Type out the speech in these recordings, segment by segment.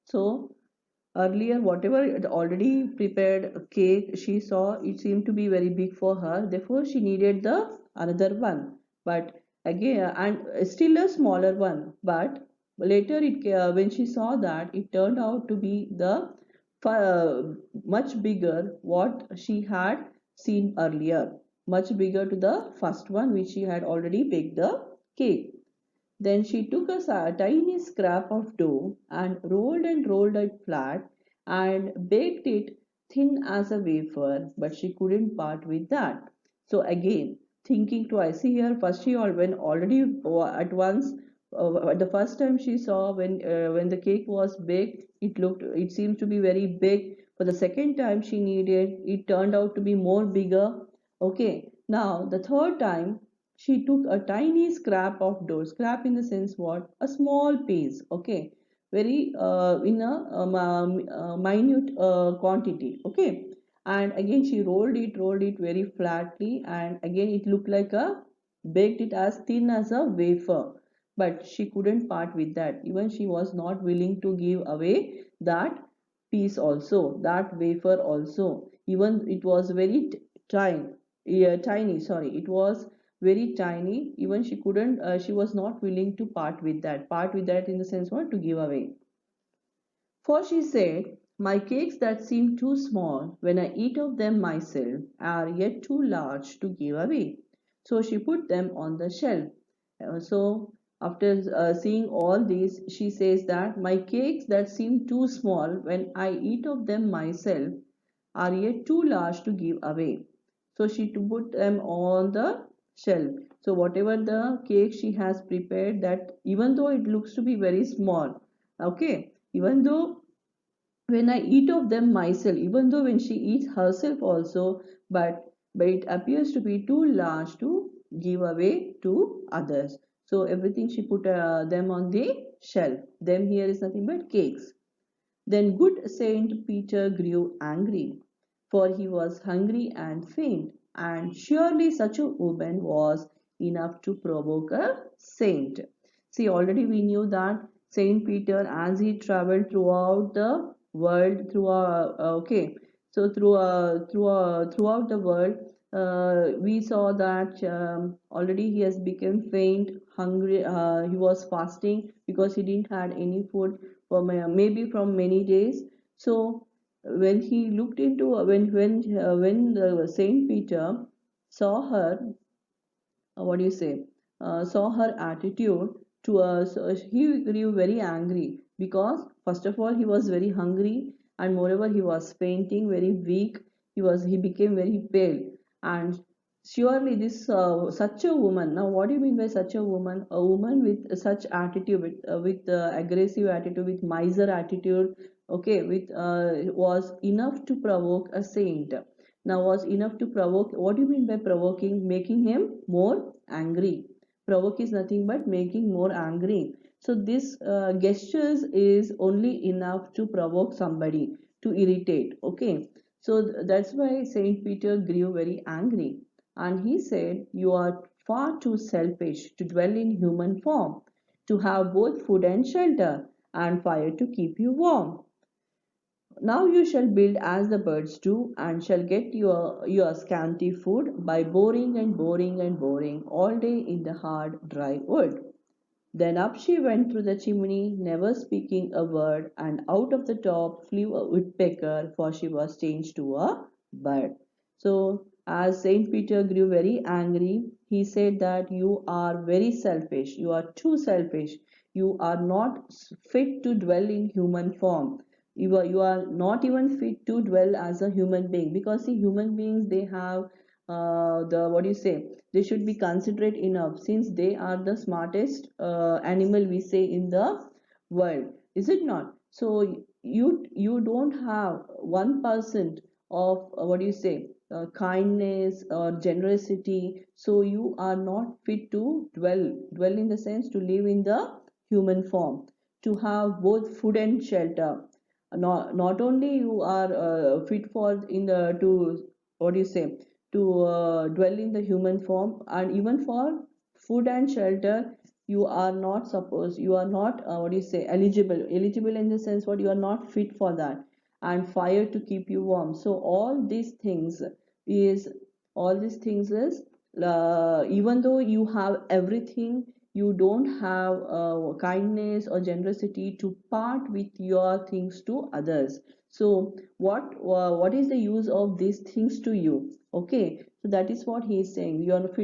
So earlier, whatever already prepared cake she saw, it seemed to be very big for her. Therefore, she needed the another one. But again, and still a smaller one. But later, when she saw that, it turned out to be the much bigger what she had seen earlier. Much bigger to the first one, which she had already baked the cake. Then she took a tiny scrap of dough and rolled it flat and baked it thin as a wafer, but she couldn't part with that. So again, thinking twice. See here, first she when already at once the first time she saw when the cake was baked, it seems to be very big. For the second time she needed, it turned out to be more bigger. Okay, now the third time she took a tiny scrap of dough. Scrap in the sense what? A small piece. Okay, very in a minute quantity. Okay, and again she rolled it very flatly, and again it looked like a baked it as thin as a wafer. But she couldn't part with that. Even she was not willing to give away that piece also, that wafer also. Even it was very tiny. Yeah, tiny. Sorry, it was very tiny. Even she couldn't. She was not willing to part with that. Part with that in the sense what, to give away. For she said, my cakes that seem too small when I eat of them myself are yet too large to give away. So she put them on the shelf. So after seeing all these, she says that my cakes that seem too small when I eat of them myself are yet too large to give away. So she to put them on the shelf. So whatever the cake she has prepared, that even though it looks to be very small, okay, even though when I eat of them myself, even though when she eats herself also, but it appears to be too large to give away to others. So everything she put them on the shelf. Them here is nothing but cakes. Then good Saint Peter grew angry, for he was hungry and faint, and surely such a woman was enough to provoke a saint. See, already we knew that Saint Peter, as he traveled throughout the world, throughout the world, we saw that already he has become faint, hungry. He was fasting because he didn't had any food for maybe from many days. So when he looked into when Saint Peter saw her, what do you say? Saw her attitude to us, he grew very angry because first of all he was very hungry, and moreover he was fainting, very weak. He became very pale, and surely this such a woman. Now, what do you mean by such a woman? A woman with such attitude, with aggressive attitude, with miser attitude. Okay, with was enough to provoke a saint. Now was enough to provoke. What do you mean by provoking? Making him more angry. Provoke is nothing but making more angry. So this gestures is only enough to provoke somebody, to irritate. Okay, so that's why Saint Peter grew very angry, and he said, "You are far too selfish to dwell in human form, to have both food and shelter, and fire to keep you warm. Now you shall build as the birds do, and shall get your scanty food by boring and boring and boring all day in the hard, dry wood." Then up she went through the chimney, never speaking a word, and out of the top flew a woodpecker, for she was changed to a bird. So, as Saint Peter grew very angry, he said that you are very selfish, you are too selfish, you are not fit to dwell in human form. You are not even fit to dwell as a human being, because see, human beings, they have the what do you say, they should be considerate enough, since they are the smartest animal, we say, in the world, is it not? So you don't have 1% of what do you say, kindness or generosity, so you are not fit to dwell in the sense to live in the human form, to have both food and shelter. Not only you are fit for in the to what do you say, to dwell in the human form, and even for food and shelter, you are not supposed, you are not what do you say, eligible in the sense what, you are not fit for that. And fire to keep you warm. So is all these things is, even though you have everything, you don't have kindness or generosity to part with your things to others. So what is the use of these things to you? Okay, so that is what he is saying. You are not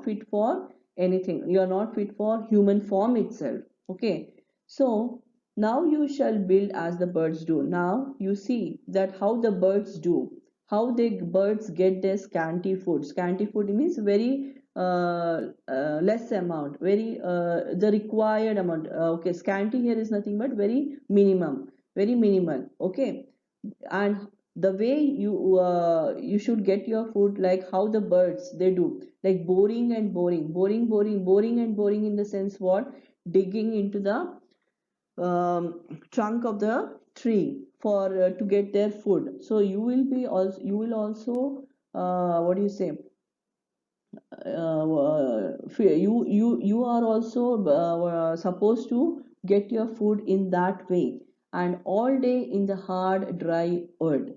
fit for anything. You are not fit for human form itself. Okay, so now you shall build as the birds do. Now you see that how the birds do, how the birds get their scanty food. Scanty food means very less amount, very the required amount. Okay, scanty here is nothing but very minimum, very minimal. Okay, and the way you should get your food, like how the birds they do, like boring and boring in the sense what, digging into the trunk of the tree for to get their food. So you will also what do you say, you are also supposed to get your food in that way, and all day in the hard dry earth,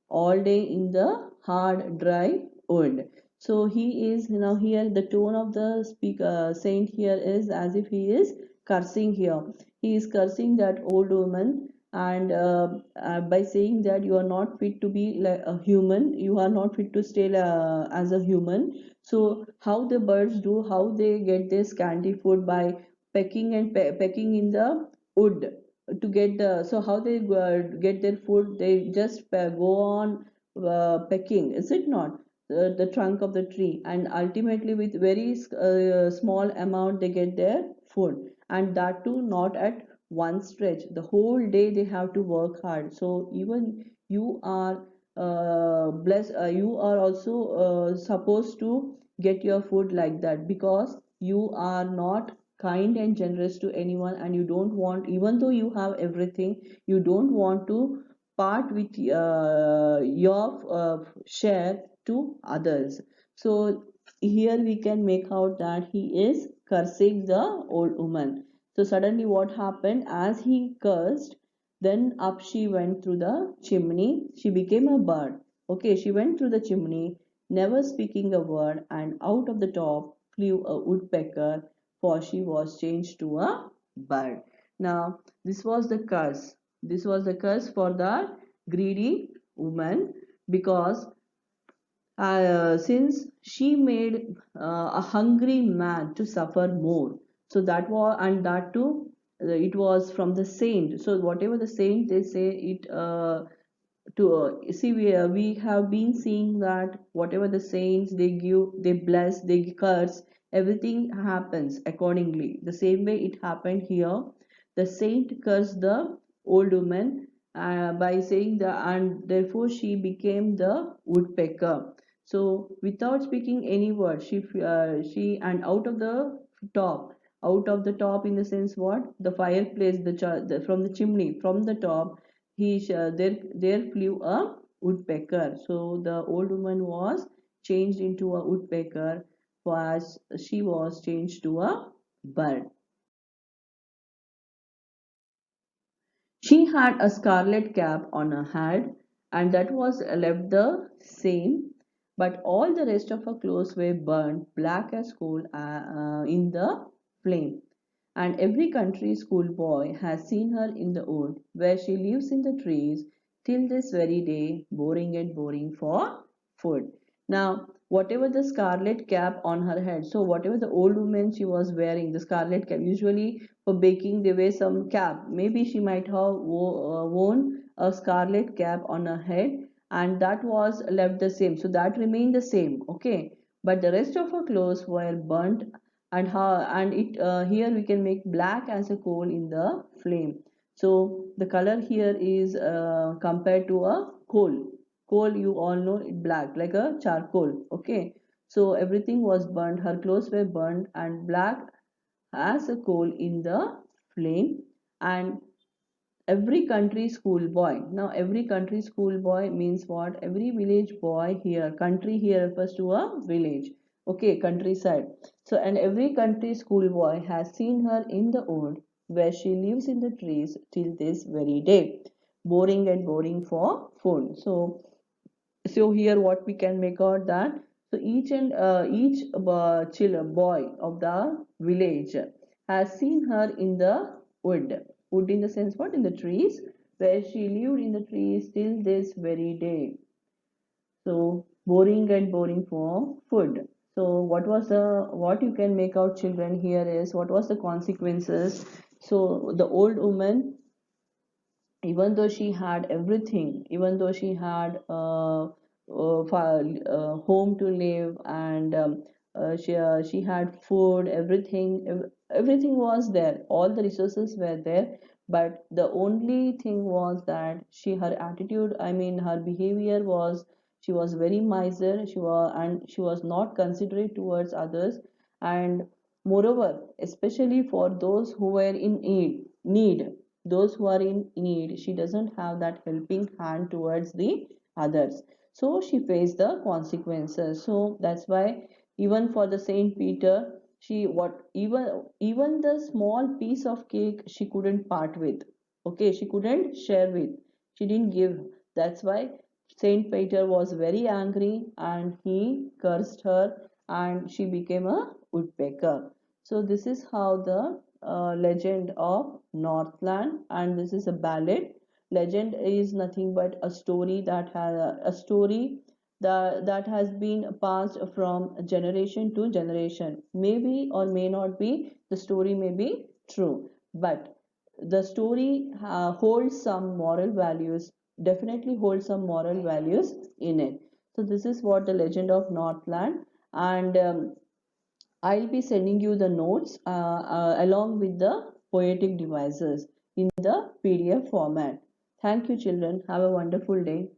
all day in the hard dry wood. So he is, now here the tone of the speaker saint here is as if he is cursing here. He is cursing that old woman, and by saying that you are not fit to be like a human, you are not fit to stay as a human. So how the birds do, how they get their scanty food by pecking and pecking in the wood to get the, so how they get their food, they just go on pecking, is it not, the trunk of the tree, and ultimately with very small amount they get their food, and that too not at one stretch, the whole day they have to work hard. So even you are blessed, you are also supposed to get your food like that, because you are not kind and generous to anyone, and you don't want, even though you have everything, you don't want to part with your share to others. So here we can make out that he is cursing the old woman. So suddenly what happened, as he cursed, then up she went through the chimney, she became a bird. Okay, she went through the chimney, never speaking a word, and out of the top flew a woodpecker, for she was changed to a bird. Now, this was the curse. This was the curse for the greedy woman, because since she made a hungry man to suffer more. So that was, and that too, it was from the saint. So whatever the saint they say it to see, we have been seeing that whatever the saints they give, they bless, they curse, everything happens accordingly. The same way it happened here. The saint cursed the old woman by saying the, and therefore she became the woodpecker. So without speaking any word, she, and top out of the top in the sense what, the fireplace, from the chimney, from the top, there flew a woodpecker. So the old woman was changed into a woodpecker, was she was changed to a bird. She had a scarlet cap on her head, and that was left the same, but all the rest of her clothes were burnt black as coal in the flame. And every country schoolboy has seen her in the wood, where she lives in the trees till this very day, boring and boring for food. Now, whatever the scarlet cap on her head, so whatever the old woman she was wearing, the scarlet cap, usually for baking they wear some cap. Maybe she might have worn a scarlet cap on her head, and that was left the same. So that remained the same, okay. But the rest of her clothes were burnt, and how, and it here we can make black as a coal in the flame. So the color here is compared to a coal, you all know it, black like a charcoal. Okay, so everything was burned, her clothes were burned and black as a coal in the flame. And every country schoolboy, now every country schoolboy means what, every village boy here, country here refers to a village. okay, countryside. So, and every country schoolboy has seen her in the wood where she lives in the trees till this very day, boring and boring for food. So here what we can make out that so each boy of the village has seen her in the wood in the sense what, in the trees, where she lived in the trees till this very day. So boring and boring for food. So what you can make out, children, here is what was the consequences. So the old woman, even though she had everything, even though she had home to live, and she had food, everything was there, all the resources were there, but the only thing was that her attitude, I mean her behavior was, she was very miser, she was not considerate towards others, and moreover, especially for those who were in need, those who are in need, she doesn't have that helping hand towards the others. So she faced the consequences. So that's why even for the Saint Peter, she what even the small piece of cake she couldn't part with, okay, she couldn't share with, she didn't give. That's why Saint Peter was very angry and he cursed her, and she became a woodpecker. So this is how the legend of Northland, and this is a ballad. Legend is nothing but a story that has been passed from generation to generation. Maybe or may not be, the story may be true, but the story holds some moral values, definitely holds some moral values in it. So this is what the legend of Northland, and I'll be sending you the notes along with the poetic devices in the PDF format. Thank you, children. Have a wonderful day.